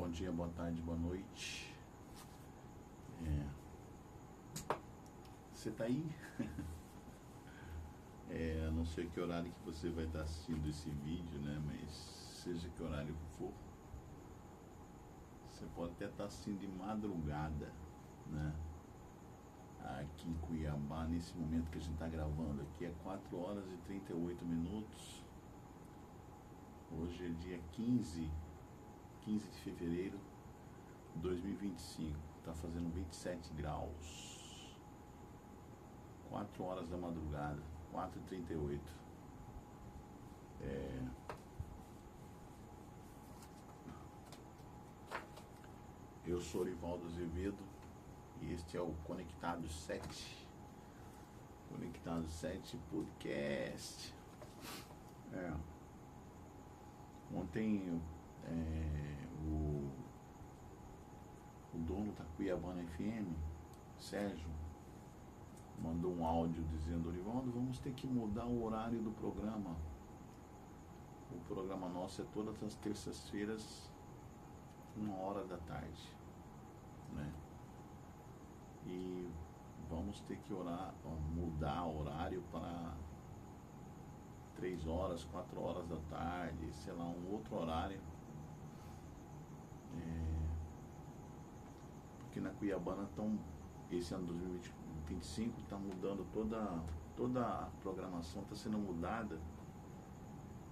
Bom dia, boa tarde, boa noite. Você tá aí? Não sei que horário que você vai estar assistindo esse vídeo, né? Mas seja que horário for, você pode até estar assistindo de madrugada, né? Aqui em Cuiabá, nesse momento que a gente está gravando aqui, é 4 horas e 38 minutos. Hoje é dia 15 de fevereiro de 2025. Está fazendo 27 graus. 4 horas da madrugada, 4h38. Eu sou Orivaldo Azevedo e este é o Conectado 7. Conectado 7 Podcast. Ontem o dono da Cuiabana FM, Sérgio, mandou um áudio dizendo: Orivaldo, vamos ter que mudar o horário do programa. O programa nosso é todas as terças-feiras, 1h da tarde, né? E vamos ter que mudar o horário para 3 horas, 4 horas da tarde, sei lá, um outro horário. Porque na Cuiabana esse ano de 2025 está mudando toda a programação, está sendo mudada,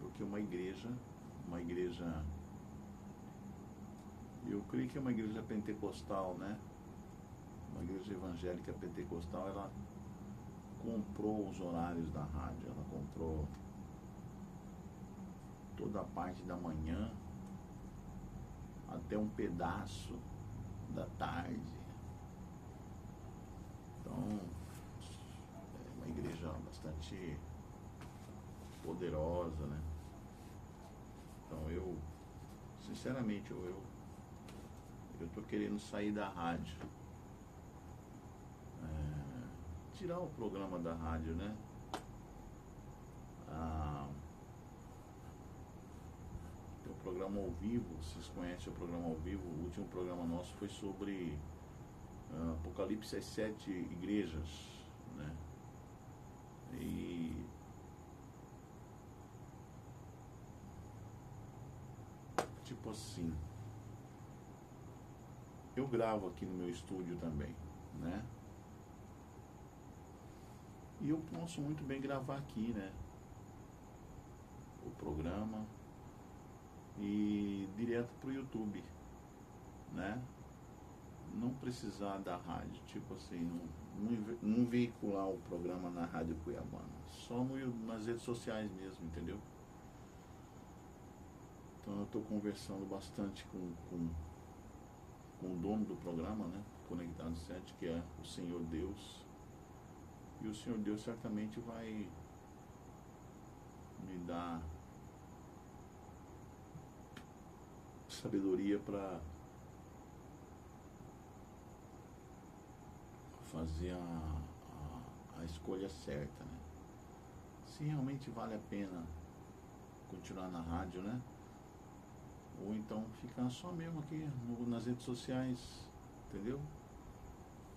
porque uma igreja, eu creio que é uma igreja pentecostal, né? Uma igreja evangélica pentecostal, ela comprou os horários da rádio, ela comprou toda a parte da manhã até um pedaço da tarde. Então, é uma igreja bastante poderosa, né? Então eu, sinceramente, eu tô querendo sair da rádio. Tirar o programa da rádio, né? Tem o programa ao vivo, vocês conhecem o programa ao vivo? O último programa nosso foi sobre Apocalipse às 7 igrejas, né? E tipo assim, eu gravo aqui no meu estúdio também, né? E eu posso muito bem gravar aqui, né? O programa e direto pro YouTube, né? Não precisar da rádio, tipo assim, não veicular o programa na Rádio Cuiabana, só nas redes sociais mesmo, entendeu? Então eu estou conversando bastante com o dono do programa, né? Conectado 7, que é o Senhor Deus. E o Senhor Deus certamente vai me dar sabedoria para fazer a escolha certa, né? Se realmente vale a pena continuar na rádio, né? Ou então ficar só mesmo aqui nas redes sociais, entendeu?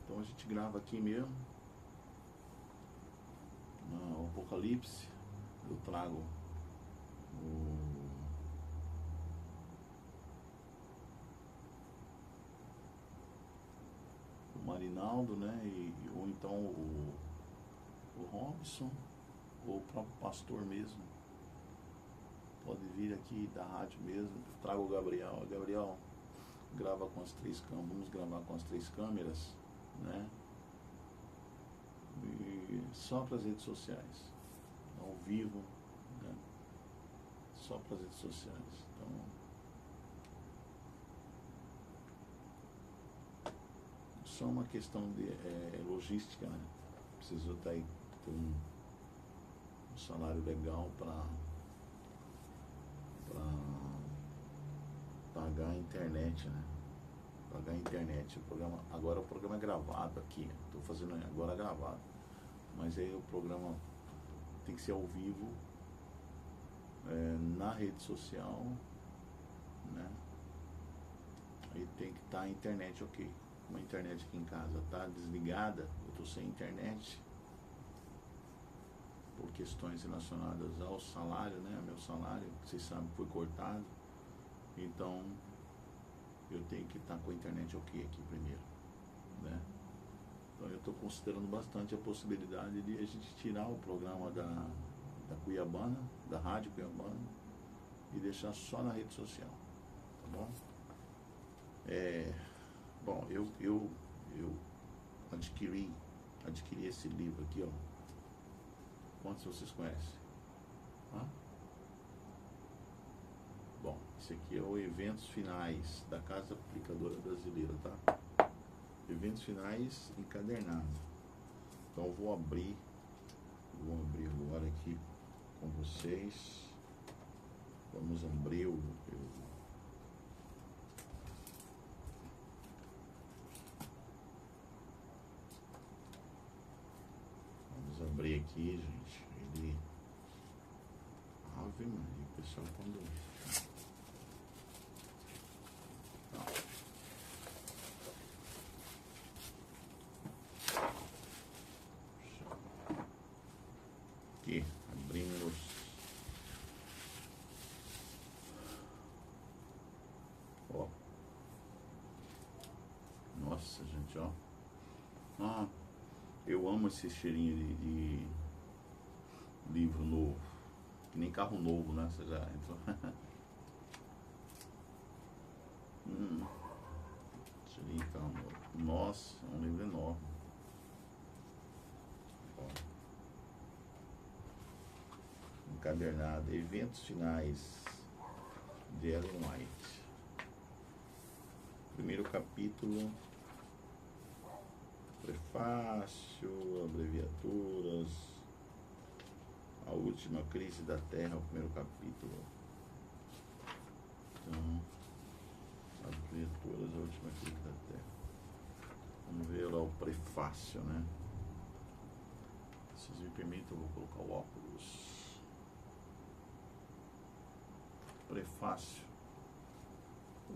Então a gente grava aqui mesmo. No Apocalipse eu trago o Marinaldo, né? Ou então o Robson, ou o próprio pastor mesmo. Pode vir aqui da rádio mesmo. Trago o Gabriel. O Gabriel grava com as 3 câmeras. Vamos gravar com as 3 câmeras, né? E só para as redes sociais. Ao vivo, né? Só para as redes sociais. Então, só uma questão de logística, né? Preciso ter um salário legal para pagar a internet, né? Pagar a internet. Agora o programa é gravado aqui. Estou fazendo agora gravado. Mas aí o programa tem que ser ao vivo, na rede social, né? Aí tem que estar a internet ok. Como a internet aqui em casa está desligada, eu estou sem internet, por questões relacionadas ao salário, né? Meu salário, vocês sabem, foi cortado. Então, eu tenho que estar com a internet ok aqui primeiro, né? Então, eu estou considerando bastante a possibilidade de a gente tirar o programa da Cuiabana, da Rádio Cuiabana, e deixar só na rede social, tá bom? Bom, eu adquiri esse livro aqui, ó. Quantos vocês conhecem? Hã? Bom, esse aqui é o Eventos Finais da Casa Aplicadora Brasileira, tá? Eventos Finais encadernado. Então eu vou abrir agora aqui com vocês. Vamos abrir vamos abrir aqui, gente. Ele... Ave Maria, pessoal, quando... Aqui, abrimos. Ó. Nossa, gente, ó. Ah, eu amo esse cheirinho de livro novo. Que nem carro novo, né? Você já entrou. Cheirinho de carro novo. Nossa, é um livro enorme. Ó. Encadernado. Eventos Finais de Ellen White. Primeiro capítulo. Prefácio, abreviaturas. A última crise da Terra, o primeiro capítulo. Então, abreviaturas, a última crise da Terra. Vamos ver lá o prefácio, né? Se vocês me permitem, eu vou colocar o óculos. Prefácio.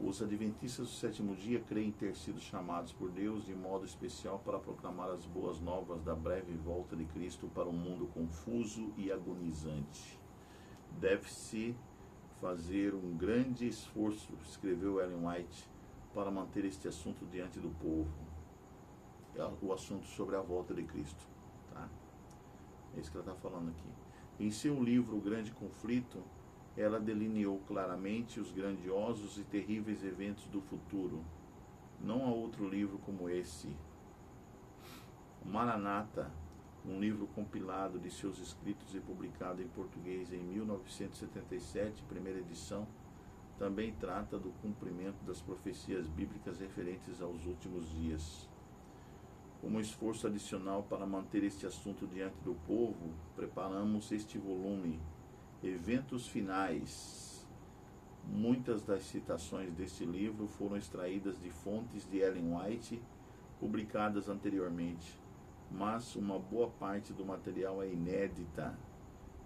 Os adventistas do sétimo dia creem ter sido chamados por Deus de modo especial para proclamar as boas novas da breve volta de Cristo para um mundo confuso e agonizante. Deve-se fazer um grande esforço, escreveu Ellen White, para manter este assunto diante do povo. É o assunto sobre a volta de Cristo. Tá? É isso que ela está falando aqui. Em seu livro O Grande Conflito, ela delineou claramente os grandiosos e terríveis eventos do futuro. Não há outro livro como esse. Maranata, um livro compilado de seus escritos e publicado em português em 1977, primeira edição, também trata do cumprimento das profecias bíblicas referentes aos últimos dias. Como esforço adicional para manter este assunto diante do povo, preparamos este volume, Eventos Finais. Muitas das citações deste livro foram extraídas de fontes de Ellen White, publicadas anteriormente, mas uma boa parte do material é inédita.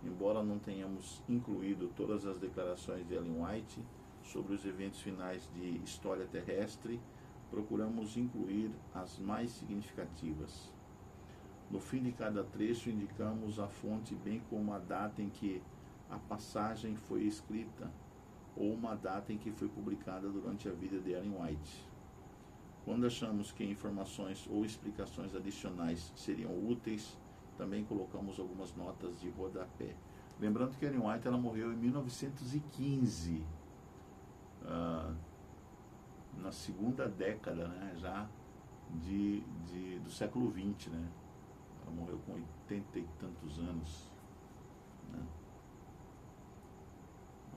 Embora não tenhamos incluído todas as declarações de Ellen White sobre os eventos finais de história terrestre, procuramos incluir as mais significativas. No fim de cada trecho, indicamos a fonte, bem como a data em que a passagem foi escrita ou uma data em que foi publicada durante a vida de Ellen White. Quando achamos que informações ou explicações adicionais seriam úteis, também colocamos algumas notas de rodapé. Lembrando que Ellen White ela morreu em 1915, na segunda década, né, já do século XX, né? Ela morreu com 80 e tantos anos, né?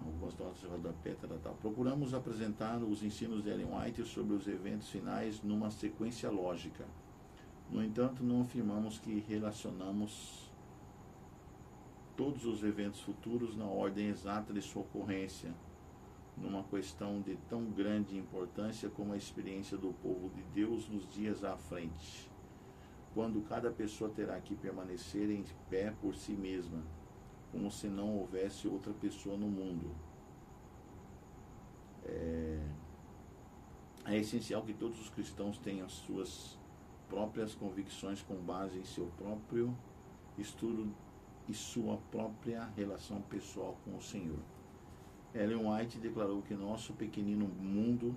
Algumas notas de rodapé, tal. Procuramos apresentar os ensinos de Ellen White sobre os eventos finais numa sequência lógica. No entanto, não afirmamos que relacionamos todos os eventos futuros na ordem exata de sua ocorrência, numa questão de tão grande importância como a experiência do povo de Deus nos dias à frente, quando cada pessoa terá que permanecer em pé por si mesma, como se não houvesse outra pessoa no mundo. É essencial que todos os cristãos tenham suas próprias convicções com base em seu próprio estudo e sua própria relação pessoal com o Senhor. Ellen White declarou que nosso pequenino mundo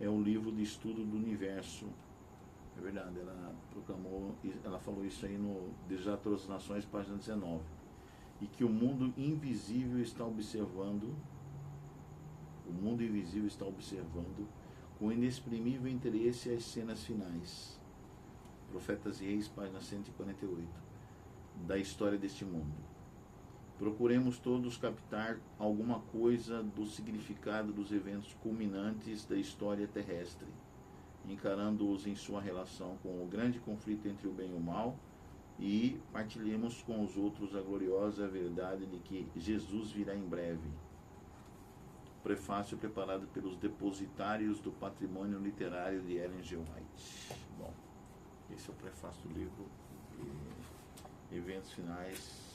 é o livro de estudo do universo. É verdade, ela falou isso aí no Desejar Todas as Nações, página 19. E que o mundo invisível está observando com inexprimível interesse as cenas finais. Profetas e Reis, página 148, da história deste mundo. Procuremos todos captar alguma coisa do significado dos eventos culminantes da história terrestre, encarando-os em sua relação com o grande conflito entre o bem e o mal, e partilhemos com os outros a gloriosa verdade de que Jesus virá em breve. Prefácio preparado pelos depositários do patrimônio literário de Ellen G. White. Bom, esse é o prefácio do livro Eventos Finais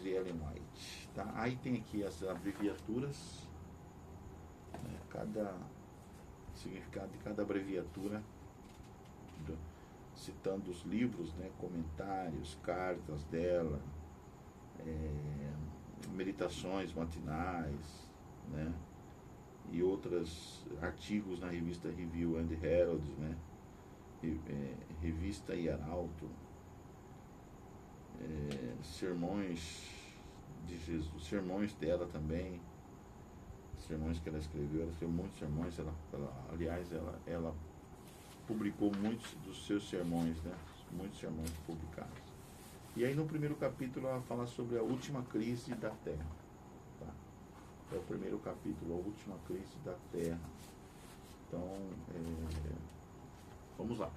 de Ellen White. Tá? Aí tem aqui as abreviaturas, né? Cada significado de cada abreviatura, citando os livros, né? Comentários, cartas dela, meditações matinais, né? E outros artigos na revista Review and Herald, né? Revista Hieraldo, sermões de Jesus, sermões dela também, sermões que ela escreveu muitos sermões, ela publicou muitos dos seus sermões, né? Muitos sermões publicados. E aí no primeiro capítulo ela fala sobre a última crise da Terra. Tá? É o primeiro capítulo, a última crise da Terra. Então, vamos lá.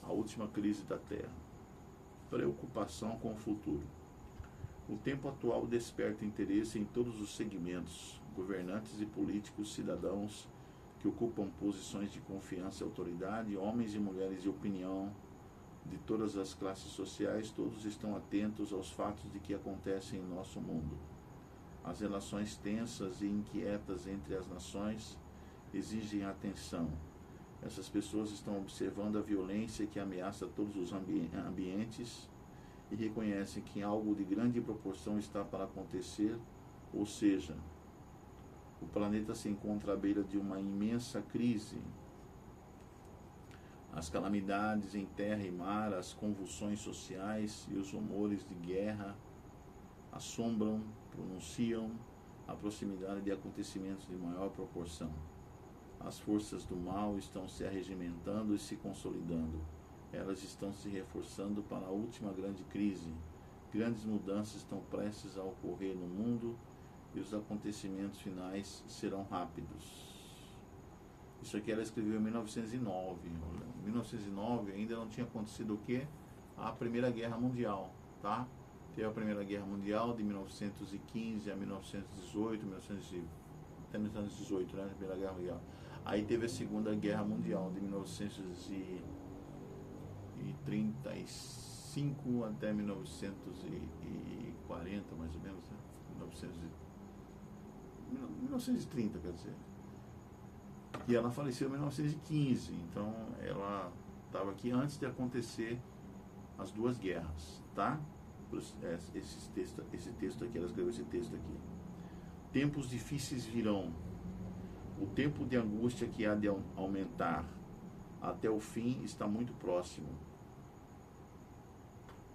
A última crise da Terra. Preocupação com o futuro. O tempo atual desperta interesse em todos os segmentos, governantes e políticos, cidadãos que ocupam posições de confiança e autoridade, homens e mulheres de opinião, de todas as classes sociais, todos estão atentos aos fatos de que acontecem em nosso mundo. As relações tensas e inquietas entre as nações exigem atenção. Essas pessoas estão observando a violência que ameaça todos os ambientes e reconhecem que algo de grande proporção está para acontecer, ou seja, o planeta se encontra à beira de uma imensa crise. As calamidades em terra e mar, as convulsões sociais e os rumores de guerra assombram, pronunciam a proximidade de acontecimentos de maior proporção. As forças do mal estão se arregimentando e se consolidando. Elas estão se reforçando para a última grande crise. Grandes mudanças estão prestes a ocorrer no mundo e os acontecimentos finais serão rápidos. Isso aqui ela escreveu em 1909. Em 1909 ainda não tinha acontecido o quê? A Primeira Guerra Mundial, tá? Teve a Primeira Guerra Mundial de 1915 a 1918, até 1918, né? A Primeira Guerra Mundial. Aí teve a Segunda Guerra Mundial de 1935 até 1940, mais ou menos, né? 1930, quer dizer. E ela faleceu em 1915, então ela estava aqui antes de acontecer as duas guerras, tá? Esse texto aqui, ela escreveu esse texto aqui. Tempos difíceis virão. O tempo de angústia que há de aumentar até o fim está muito próximo.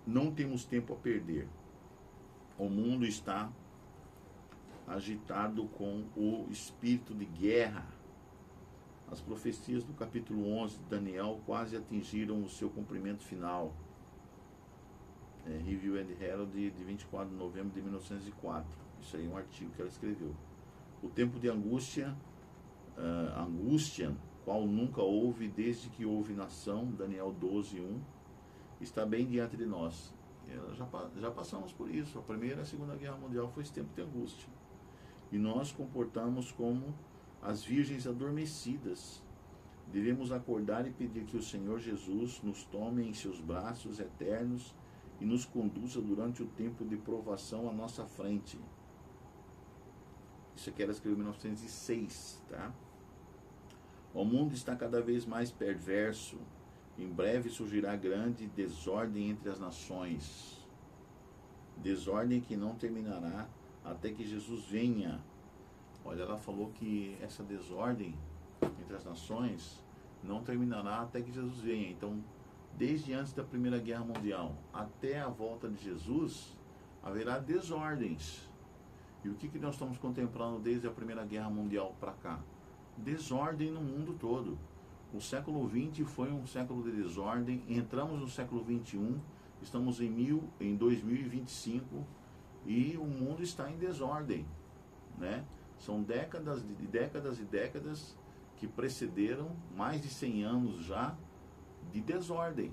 Não temos tempo a perder. O mundo está agitado com o espírito de guerra. As profecias do capítulo 11 de Daniel quase atingiram o seu cumprimento final. Review and Herald de 24 de novembro de 1904. Isso aí é um artigo que ela escreveu. O tempo de angústia, qual nunca houve desde que houve nação, Daniel 12:1, está bem diante de nós. Já passamos por isso. A Primeira e a Segunda Guerra Mundial foi esse tempo de angústia. E nós comportamos como as virgens adormecidas. Devemos acordar e pedir que o Senhor Jesus nos tome em seus braços eternos e nos conduza durante o tempo de provação à nossa frente. Isso aqui ela escreveu em 1906, tá? O mundo está cada vez mais perverso. Em breve surgirá grande desordem entre as nações. Desordem que não terminará até que Jesus venha. Olha, ela falou que essa desordem entre as nações não terminará até que Jesus venha. Então, desde antes da Primeira Guerra Mundial até a volta de Jesus, haverá desordens. E o que nós estamos contemplando desde a Primeira Guerra Mundial para cá? Desordem no mundo todo. O século XX foi um século de desordem. Entramos no século XXI, estamos em 2025 e o mundo está em desordem, né? São décadas e décadas que precederam, mais de 100 anos já, de desordem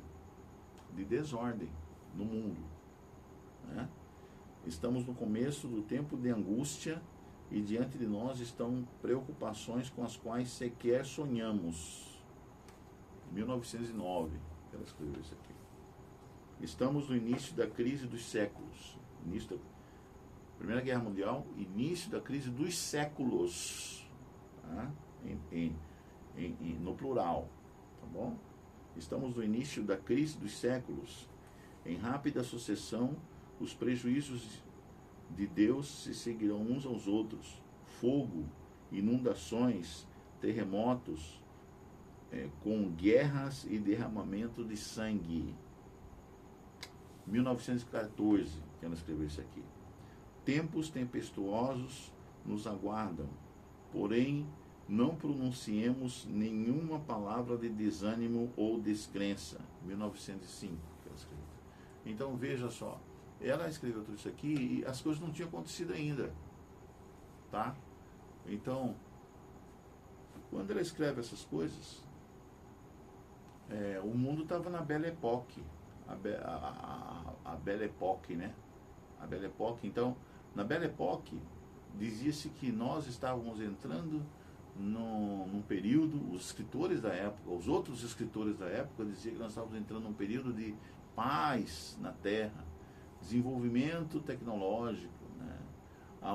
no mundo, né? Estamos no começo do tempo de angústia e diante de nós estão preocupações com as quais sequer sonhamos. 1909, ela escreveu isso aqui. Estamos no início da crise dos séculos. Início da Primeira Guerra Mundial, início da crise dos séculos, tá? No plural, tá bom? Estamos no início da crise dos séculos. Em rápida sucessão, os prejuízos de Deus se seguirão uns aos outros. Fogo, inundações, terremotos, com guerras e derramamento de sangue. 1914, que ela escreveu isso aqui. Tempos tempestuosos nos aguardam, porém não pronunciemos nenhuma palavra de desânimo ou descrença. 1905, que ela escreveu. Então veja só, ela escreveu tudo isso aqui e as coisas não tinham acontecido ainda, tá? Então, quando ela escreve essas coisas, o mundo estava na Belle Époque, a Belle Époque, né? A Belle Époque. Então, na Belle Époque, dizia-se que nós estávamos entrando num período, os escritores da época, os outros escritores da época diziam que nós estávamos entrando num período de paz na Terra, desenvolvimento tecnológico, né?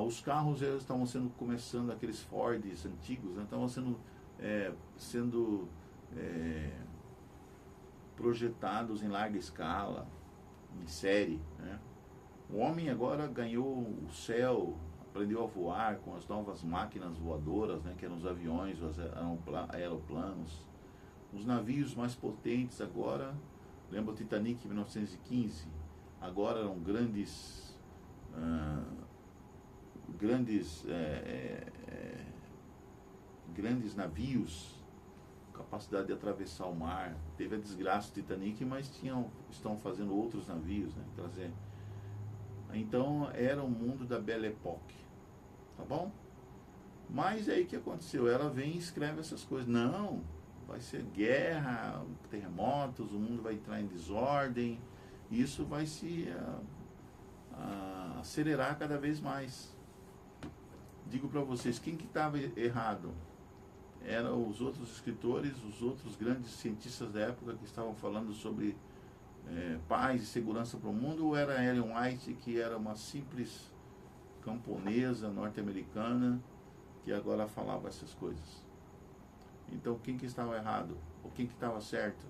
Os carros eles estavam começando, aqueles Fords antigos, né? Estavam sendo projetados em larga escala, em série, né? O homem agora ganhou o céu, aprendeu a voar com as novas máquinas voadoras, né, que eram os aviões, os aeroplanos. Os navios mais potentes agora, lembra o Titanic em 1915? Agora eram grandes navios, capacidade de atravessar o mar. Teve a desgraça do Titanic, mas estão fazendo outros navios, né? Então era o mundo da Belle Époque, tá bom? Mas aí o que aconteceu? Ela vem e escreve essas coisas. Não, vai ser guerra, terremotos, o mundo vai entrar em desordem, e isso vai se acelerar cada vez mais. Digo para vocês, quem que estava errado? Eram os outros escritores, os outros grandes cientistas da época que estavam falando sobre paz e segurança para o mundo, ou era Ellen White, que era uma simples camponesa norte-americana que agora falava essas coisas? Então quem que estava errado? Ou quem que estava certo?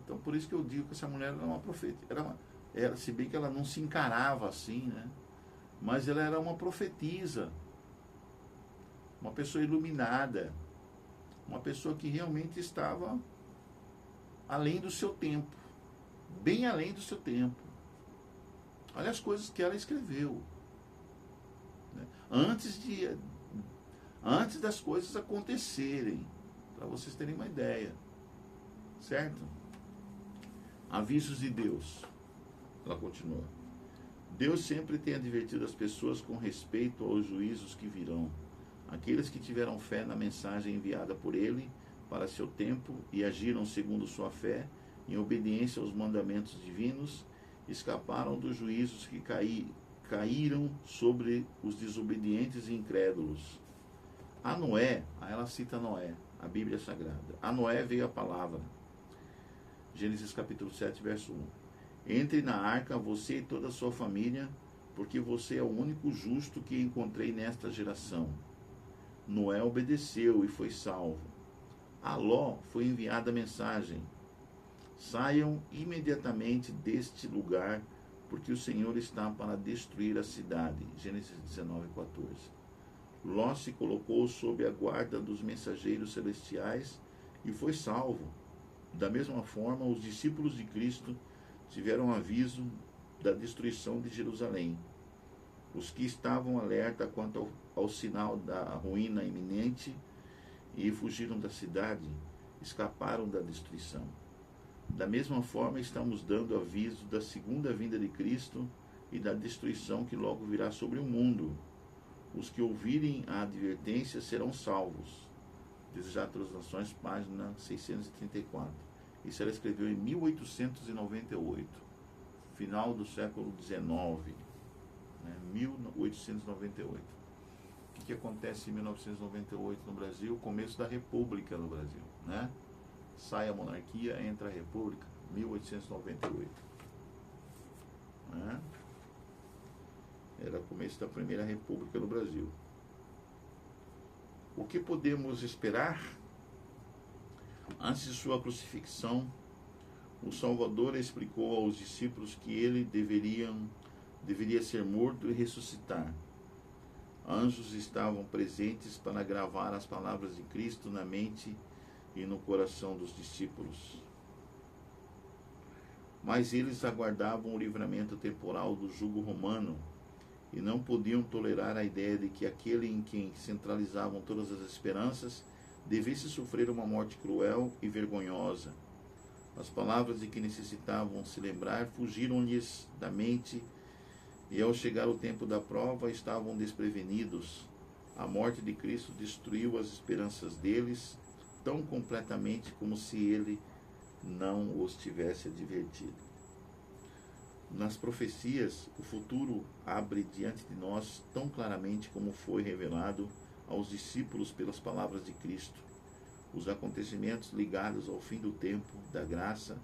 Então por isso que eu digo que essa mulher era uma profeta, se bem que ela não se encarava assim, né? Mas ela era uma profetisa, uma pessoa iluminada, uma pessoa que realmente estava além do seu tempo, bem além do seu tempo. Olha as coisas que ela escreveu, né? Antes das coisas acontecerem, para vocês terem uma ideia, certo? Avisos de Deus. Ela continua. Deus sempre tem advertido as pessoas com respeito aos juízos que virão. Aqueles que tiveram fé na mensagem enviada por Ele para seu tempo e agiram segundo sua fé, em obediência aos mandamentos divinos, escaparam dos juízos que caíram sobre os desobedientes e incrédulos. A Noé, ela cita Noé, a Bíblia Sagrada. A Noé veio a palavra. Gênesis capítulo 7, verso 1. Entre na arca você e toda a sua família, porque você é o único justo que encontrei nesta geração. Noé obedeceu e foi salvo. A Ló foi enviada a mensagem: saiam imediatamente deste lugar, porque o Senhor está para destruir a cidade. Gênesis 19:14. Ló se colocou sob a guarda dos mensageiros celestiais e foi salvo. Da mesma forma, os discípulos de Cristo tiveram aviso da destruição de Jerusalém. Os que estavam alerta quanto ao sinal da ruína iminente e fugiram da cidade, escaparam da destruição. Da mesma forma, estamos dando aviso da segunda vinda de Cristo e da destruição que logo virá sobre o mundo. Os que ouvirem a advertência serão salvos. Desejar das Nações, página 634. Isso ela escreveu em 1898, final do século XIX, 1898. O que acontece em 1998 no Brasil? Começo da República no Brasil, né? Sai a monarquia, entra a República, 1898. Né? Era o começo da Primeira República no Brasil. O que podemos esperar? Antes de sua crucifixão, o Salvador explicou aos discípulos que ele deveria ser morto e ressuscitar. Anjos estavam presentes para gravar as palavras de Cristo na mente e no coração dos discípulos. Mas eles aguardavam o livramento temporal do jugo romano e não podiam tolerar a ideia de que aquele em quem centralizavam todas as esperanças devesse sofrer uma morte cruel e vergonhosa. As palavras de que necessitavam se lembrar fugiram-lhes da mente e, ao chegar o tempo da prova, estavam desprevenidos. A morte de Cristo destruiu as esperanças deles tão completamente como se ele não os tivesse advertido. Nas profecias, o futuro abre diante de nós tão claramente como foi revelado aos discípulos pelas palavras de Cristo. Os acontecimentos ligados ao fim do tempo, da graça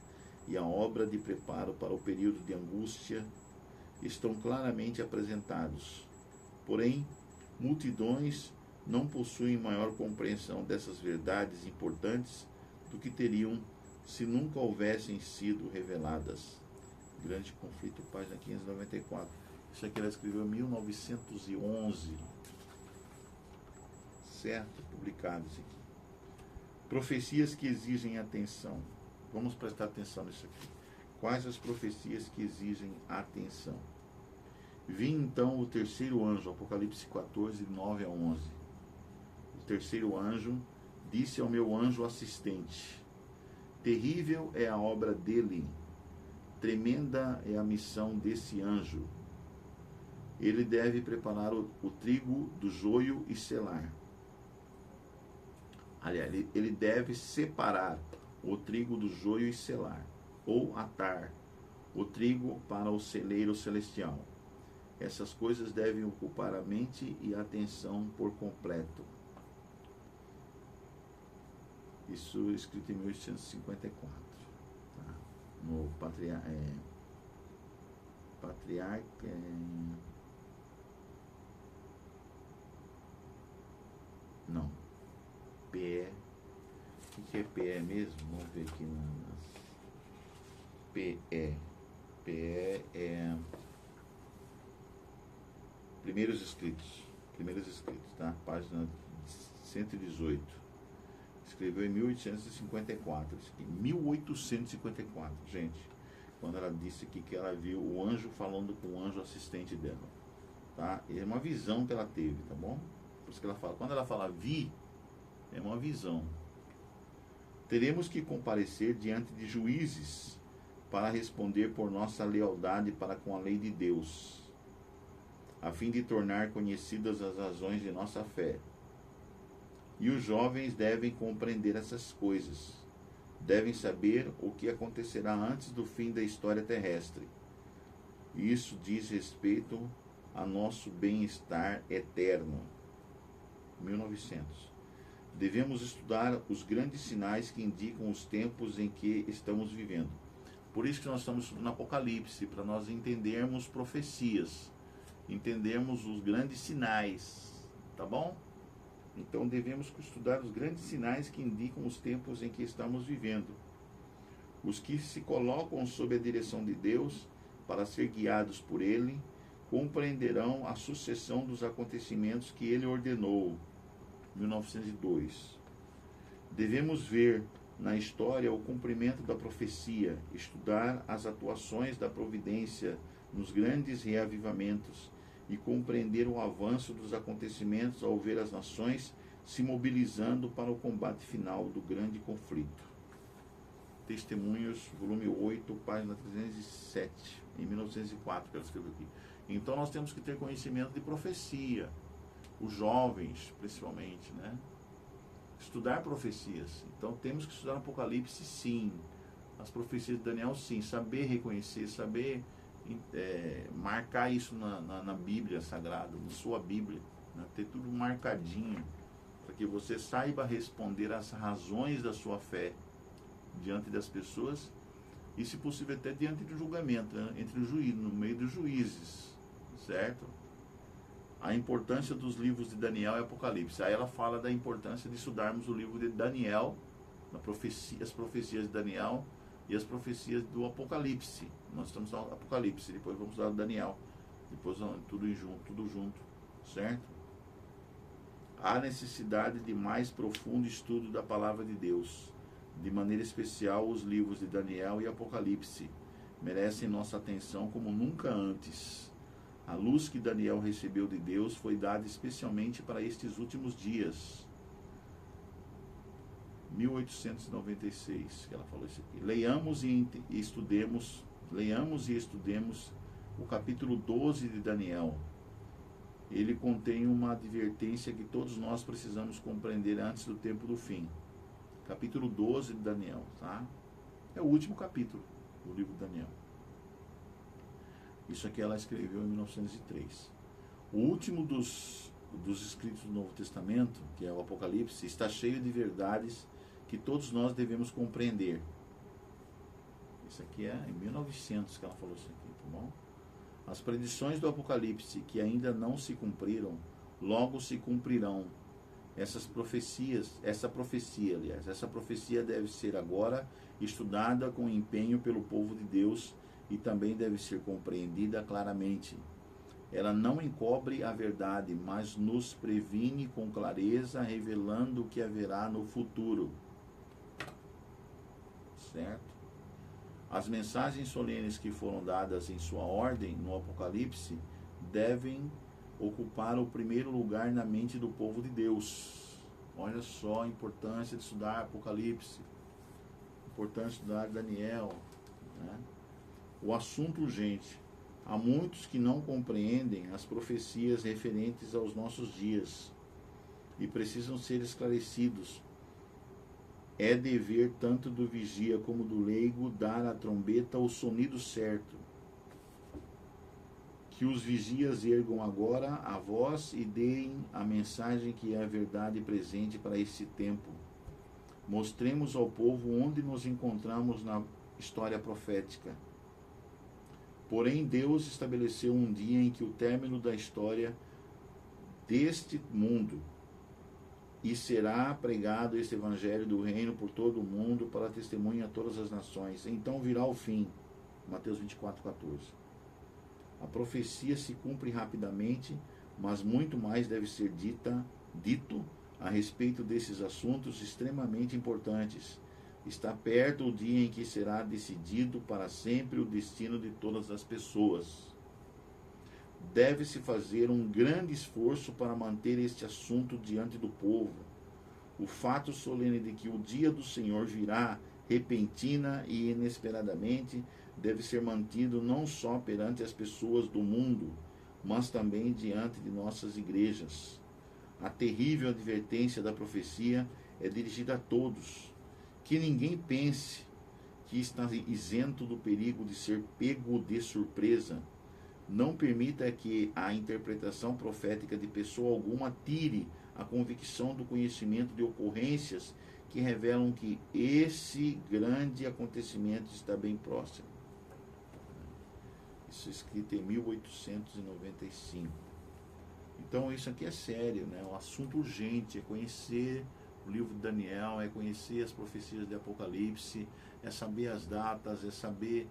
e a obra de preparo para o período de angústia estão claramente apresentados. Porém, multidões não possuem maior compreensão dessas verdades importantes do que teriam se nunca houvessem sido reveladas. Grande Conflito, página 594. Isso aqui ela escreveu em 1911. Certo? Publicado isso aqui. Profecias que exigem atenção. Vamos prestar atenção nisso aqui. Quais as profecias que exigem atenção? Vi então o terceiro anjo, Apocalipse 14, 9 a 11. O terceiro anjo disse ao meu anjo assistente: terrível é a obra dele, tremenda é a missão desse anjo. Ele deve preparar o trigo do joio e selar. Aliás, ele deve separar o trigo do joio e selar, ou atar o trigo para o celeiro celestial. Essas coisas devem ocupar a mente e a atenção por completo. Isso escrito em 1854. Tá? No Patriarca. Não. PE. O que é PE mesmo? Vamos ver aqui nas PE. PE é Primeiros Escritos, tá? Página 118. Escreveu em 1854. 1854, gente. Quando ela disse aqui que ela viu o anjo falando com o anjo assistente dela, tá? É uma visão que ela teve, tá bom? Por isso que ela fala, quando ela fala vi, é uma visão. Teremos que comparecer diante de juízes para responder por nossa lealdade para com a lei de Deus, a fim de tornar conhecidas as razões de nossa fé. E os jovens devem compreender essas coisas. Devem saber o que acontecerá antes do fim da história terrestre. Isso diz respeito a nosso bem-estar eterno. 1900. Devemos estudar os grandes sinais que indicam os tempos em que estamos vivendo. Por isso que nós estamos estudando Apocalipse, para nós entendermos profecias. entendermos os grandes sinais, tá bom? Então devemos estudar os grandes sinais que indicam os tempos em que estamos vivendo. Os que se colocam sob a direção de Deus para ser guiados por Ele compreenderão a sucessão dos acontecimentos que Ele ordenou. 1902. Devemos ver na história o cumprimento da profecia, estudar as atuações da providência nos grandes reavivamentos e compreender o avanço dos acontecimentos ao ver as nações se mobilizando para o combate final do grande conflito. Testemunhos, volume 8, página 307, em 1904, que ela escreveu aqui. Então nós temos que ter conhecimento de profecia, os jovens principalmente, né? Estudar profecias. Então temos que estudar Apocalipse, sim. As profecias de Daniel, sim. Saber reconhecer, saber marcar isso na Bíblia Sagrada, na sua Bíblia, né? Ter tudo marcadinho, para que você saiba responder às razões da sua fé diante das pessoas e, se possível, até diante do julgamento, né? Entre os juízes, no meio dos juízes, certo? A importância dos livros de Daniel e Apocalipse. Aí ela fala da importância de estudarmos o livro de Daniel, as profecias de Daniel e as profecias do Apocalipse. Nós estamos no Apocalipse, depois vamos dar o Daniel, depois tudo junto, certo? Há necessidade de mais profundo estudo da palavra de Deus. De maneira especial, os livros de Daniel e Apocalipse merecem nossa atenção como nunca antes. A luz que Daniel recebeu de Deus foi dada especialmente para estes últimos dias. 1896, que ela falou isso aqui. Leiamos e estudemos o capítulo 12 de Daniel. Ele contém uma advertência que todos nós precisamos compreender antes do tempo do fim. Capítulo 12 de Daniel, tá? É o último capítulo do livro de Daniel. Isso aqui ela escreveu em 1903. O último dos escritos do Novo Testamento, que é o Apocalipse, está cheio de verdades que todos nós devemos compreender. Isso aqui é em 1900 que ela falou isso aqui, tá bom? As predições do Apocalipse que ainda não se cumpriram, logo se cumprirão. Essa profecia deve ser agora estudada com empenho pelo povo de Deus e também deve ser compreendida claramente. Ela não encobre a verdade, mas nos previne com clareza, revelando o que haverá no futuro. Certo? As mensagens solenes que foram dadas em sua ordem no Apocalipse devem ocupar o primeiro lugar na mente do povo de Deus. Olha só a importância de estudar Apocalipse, a importância de estudar Daniel, né? O assunto urgente. Há muitos que não compreendem as profecias referentes aos nossos dias e precisam ser esclarecidos. É dever tanto do vigia como do leigo dar à trombeta o sonido certo. Que os vigias ergam agora a voz e deem a mensagem que é a verdade presente para esse tempo. Mostremos ao povo onde nos encontramos na história profética. Porém, Deus estabeleceu um dia em que o término da história deste mundo e será pregado este evangelho do reino por todo o mundo para testemunha a todas as nações. Então virá o fim. Mateus 24:14. A profecia se cumpre rapidamente, mas muito mais deve ser dito a respeito desses assuntos extremamente importantes. Está perto o dia em que será decidido para sempre o destino de todas as pessoas. Deve-se fazer um grande esforço para manter este assunto diante do povo. O fato solene de que o dia do Senhor virá repentina e inesperadamente deve ser mantido não só perante as pessoas do mundo, mas também diante de nossas igrejas. A terrível advertência da profecia é dirigida a todos. Que ninguém pense que está isento do perigo de ser pego de surpresa. Não permita que a interpretação profética de pessoa alguma tire a convicção do conhecimento de ocorrências que revelam que esse grande acontecimento está bem próximo. Isso é escrito em 1895. Então isso aqui é sério, né? É um assunto urgente, é conhecer o livro de Daniel, é conhecer as profecias de Apocalipse, é saber as datas, é saber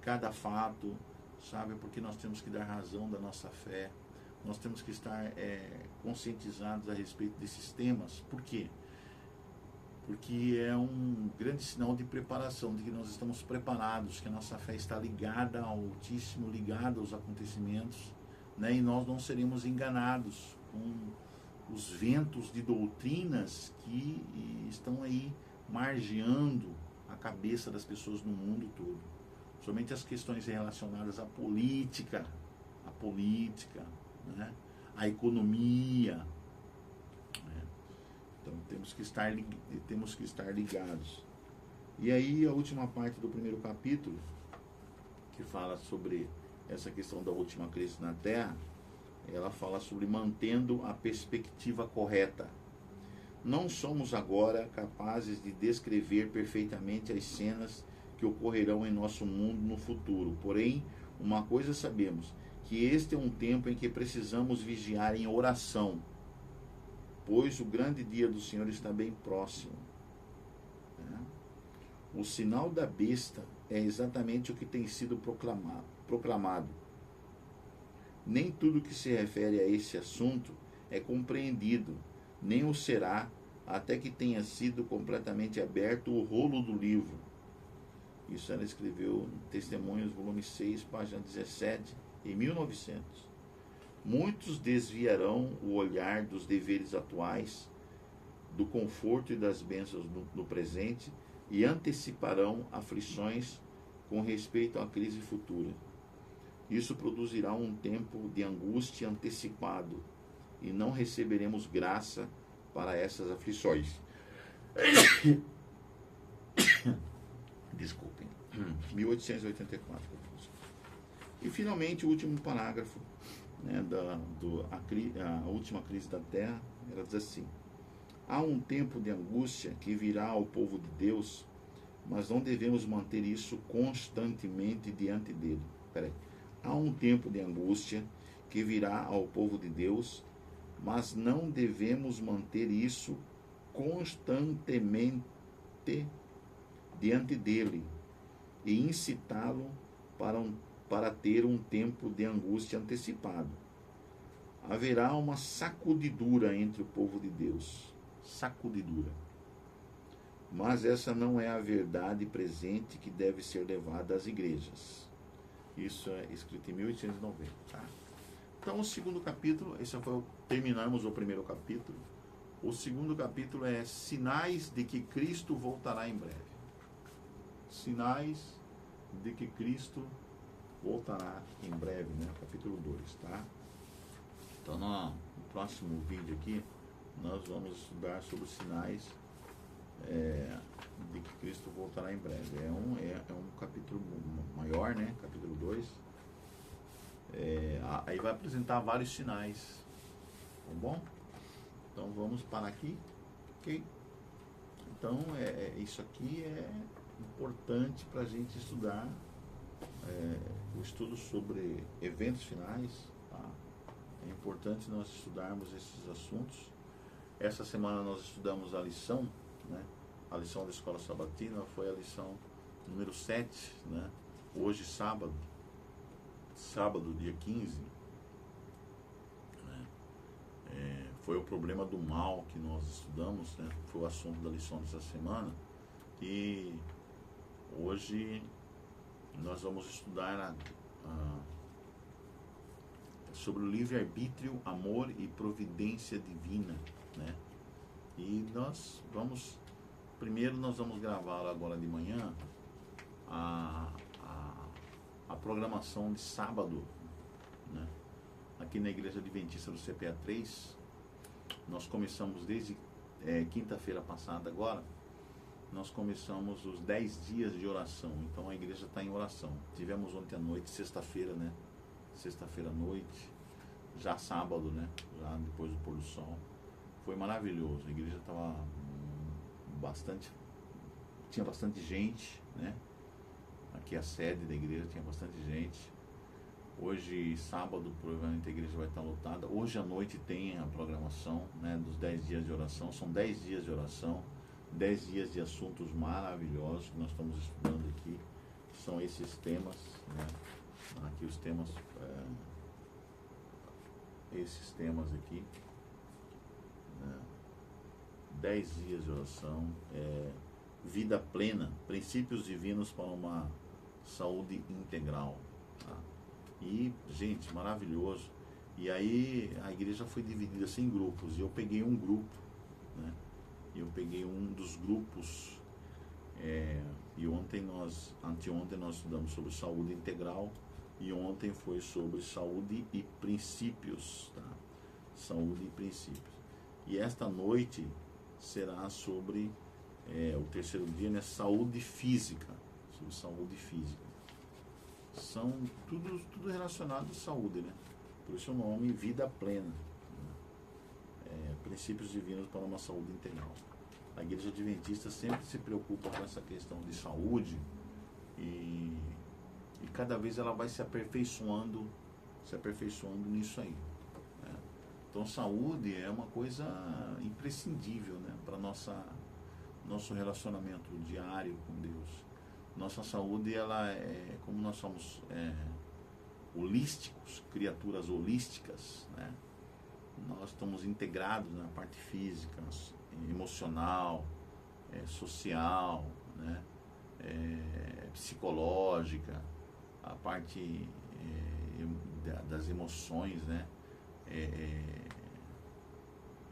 cada fato, sabe? Porque nós temos que dar razão da nossa fé, nós temos que estar conscientizados a respeito desses temas. Por quê? Porque é um grande sinal de preparação, de que nós estamos preparados, que a nossa fé está ligada ao Altíssimo, ligada aos acontecimentos, né? E nós não seremos enganados com os ventos de doutrinas que estão aí margeando a cabeça das pessoas no mundo todo. Somente as questões relacionadas à política, né? À economia, né? Então temos que estar ligados. E aí a última parte do primeiro capítulo, que fala sobre essa questão da última crise na Terra, ela fala sobre mantendo a perspectiva correta. Não somos agora capazes de descrever perfeitamente as cenas que ocorrerão em nosso mundo no futuro. Porém, uma coisa sabemos, que este é um tempo em que precisamos vigiar em oração, pois o grande dia do Senhor está bem próximo. O sinal da besta é exatamente o que tem sido proclamado. Nem tudo que se refere a esse assunto é compreendido, nem o será, até que tenha sido completamente aberto o rolo do livro. Isso ela escreveu em Testemunhos, volume 6, página 17, em 1900. Muitos desviarão o olhar dos deveres atuais, do conforto e das bênçãos no presente, e anteciparão aflições com respeito à crise futura. Isso produzirá um tempo de angústia antecipado, e não receberemos graça para essas aflições. Desculpem. 1884. E finalmente o último parágrafo, né, a última crise da Terra, ela diz assim: há um tempo de angústia que virá ao povo de Deus, mas não devemos manter isso constantemente diante dele. Há um tempo de angústia que virá ao povo de Deus, mas não devemos manter isso constantemente diante dele e incitá-lo para ter um tempo de angústia antecipado. Haverá uma sacudidura entre o povo de Deus. Sacudidura. Mas essa não é a verdade presente que deve ser levada às igrejas. Isso é escrito em 1890. Tá? Então, o segundo capítulo, terminamos o primeiro capítulo. O segundo capítulo é sinais de que Cristo voltará em breve. Sinais de que Cristo voltará em breve, né? Capítulo 2, tá? Então, no próximo vídeo aqui, nós vamos estudar sobre os sinais de que Cristo voltará em breve. É um capítulo maior, né? Capítulo 2. Aí vai apresentar vários sinais, tá bom? Então vamos parar aqui, ok? Então isso aqui é importante para a gente estudar, o estudo sobre eventos finais, tá? É importante nós estudarmos esses assuntos. Essa semana nós estudamos a lição, né? A lição da Escola Sabatina foi a lição número 7, né? Hoje, sábado, dia 15, né? Foi o problema do mal que nós estudamos, né? Foi o assunto da lição dessa semana. E hoje nós vamos estudar sobre o livre-arbítrio, amor e providência divina, né? E primeiro nós vamos gravar agora de manhã a programação de sábado, né? Aqui na Igreja Adventista do CPA 3, nós começamos desde quinta-feira passada agora, nós começamos os 10 dias de oração. Então a igreja está em oração. Tivemos ontem à noite, sexta-feira, né? Sexta-feira à noite, já sábado, né? Já depois do pôr do sol. Foi maravilhoso. A igreja estava tinha bastante gente, né? Aqui a sede da igreja tinha bastante gente. Hoje, sábado, provavelmente a igreja vai estar lotada. Hoje à noite tem a programação, né, dos 10 dias de oração. São 10 dias de oração, 10 dias de assuntos maravilhosos que nós estamos estudando aqui. São esses temas, né? Aqui os temas, esses temas aqui, né? 10 dias de oração, vida plena, princípios divinos para uma saúde integral. Tá? E, gente, maravilhoso. E aí a igreja foi dividida assim, em grupos, e eu peguei um grupo, né? Eu peguei um dos grupos, e anteontem nós estudamos sobre saúde integral, e ontem foi sobre saúde e princípios, tá? Saúde e princípios. E esta noite será sobre, o terceiro dia, né? Saúde física, sobre saúde física. São tudo relacionado à saúde, né? Por isso o nome Vida Plena, né? Princípios divinos para uma saúde integral. A igreja adventista sempre se preocupa com essa questão de saúde e cada vez ela vai se aperfeiçoando nisso aí, né? Então saúde é uma coisa imprescindível, né, para nosso relacionamento diário com Deus. Nossa saúde, ela como nós somos holísticos, criaturas holísticas, né? Nós estamos integrados na parte física, emocional, social, né? Psicológica, a parte das emoções, né?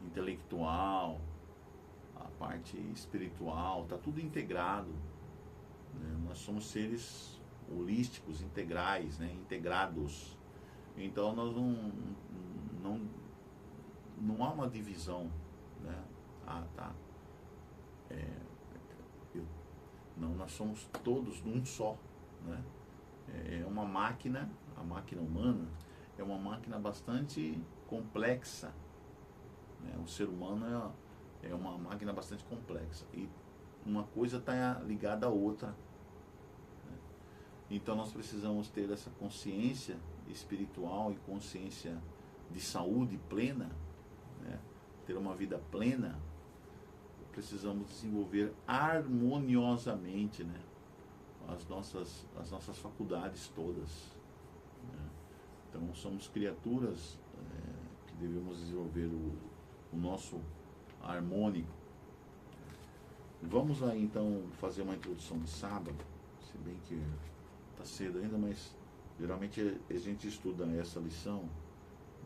Intelectual, a parte espiritual, está tudo integrado. Nós somos seres holísticos, integrais, né? Integrados. Então nós não há uma divisão, né? Não, nós somos todos um só, né? É uma máquina, a máquina humana é uma máquina bastante complexa, né? O ser humano é uma máquina bastante complexa e uma coisa está ligada à outra, né? Então nós precisamos ter essa consciência espiritual e consciência de saúde plena, né? Ter uma vida plena. Precisamos desenvolver harmoniosamente, né, as nossas faculdades todas, né? Então somos criaturas que devemos desenvolver o nosso harmônico. Vamos lá então fazer uma introdução de sábado, se bem que está cedo ainda, mas geralmente a gente estuda essa lição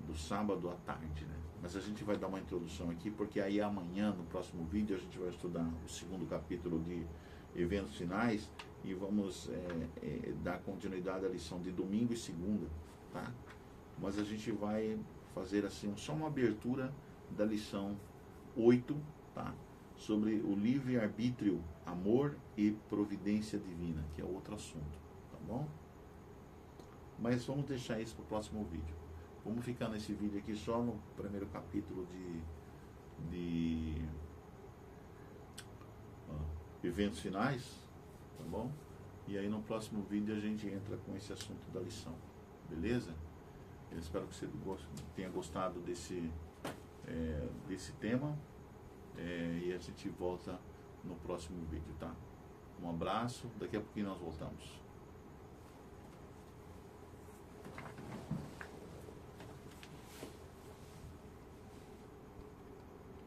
do sábado à tarde, né? Mas a gente vai dar uma introdução aqui, porque aí amanhã, no próximo vídeo, a gente vai estudar o segundo capítulo de eventos finais e vamos dar continuidade à lição de domingo e segunda, tá? Mas a gente vai fazer assim, só uma abertura da lição 8, tá? Sobre o livre-arbítrio, amor e providência divina, que é outro assunto, tá bom? Mas vamos deixar isso para o próximo vídeo. Vamos ficar nesse vídeo aqui só no primeiro capítulo de eventos finais, tá bom? E aí no próximo vídeo a gente entra com esse assunto da lição, beleza? Eu espero que você tenha gostado desse tema, e a gente volta no próximo vídeo, tá? Um abraço, daqui a pouquinho nós voltamos.